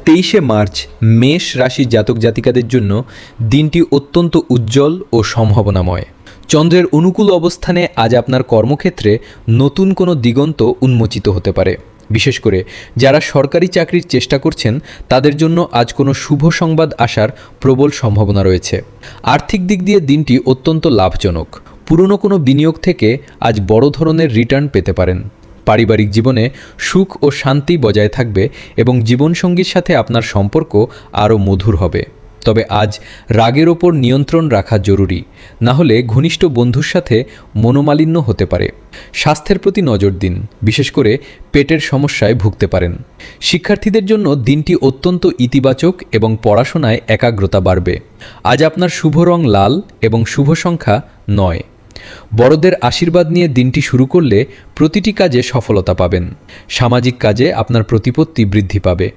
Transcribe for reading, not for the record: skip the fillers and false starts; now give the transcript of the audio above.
23শে March মেষ রাশির জাতক জাতিকাদের জন্য দিনটি অত্যন্ত উজ্জ্বল ও সম্ভাবনাময়। চন্দ্রের অনুকূল অবস্থানে আজ আপনার কর্মক্ষেত্রে নতুন কোনো দিগন্ত উন্মোচিত হতে পারে। বিশেষ করে যারা সরকারি চাকরির চেষ্টা করছেন তাদের জন্য আজ কোনো শুভ সংবাদ আসার প্রবল সম্ভাবনা রয়েছে। আর্থিক দিক দিয়ে দিনটি অত্যন্ত লাভজনক। পুরনো কোনো বিনিয়োগ থেকে আজ বড় ধরনের রিটার্ন পেতে পারেন। পারিবারিক জীবনে সুখ ও শান্তি বজায় থাকবে এবং জীবনসঙ্গীর সাথে আপনার সম্পর্ক আরও মধুর হবে। তবে আজ রাগের ওপর নিয়ন্ত্রণ রাখা জরুরি, না হলে ঘনিষ্ঠ বন্ধুর সাথে মনোমালিন্য হতে পারে। স্বাস্থ্যের প্রতি নজর দিন, বিশেষ করে পেটের সমস্যায় ভুগতে পারেন। শিক্ষার্থীদের জন্য দিনটি অত্যন্ত ইতিবাচক এবং পড়াশোনায় একাগ্রতা বাড়বে। আজ আপনার শুভ রং লাল এবং শুভ সংখ্যা 9। বড়দের আশীর্বাদ নিয়ে দিনটি শুরু করলে প্রতিটি কাজে সফলতা পাবেন। সামাজিক কাজে আপনার প্রতিপত্তি বৃদ্ধি পাবে।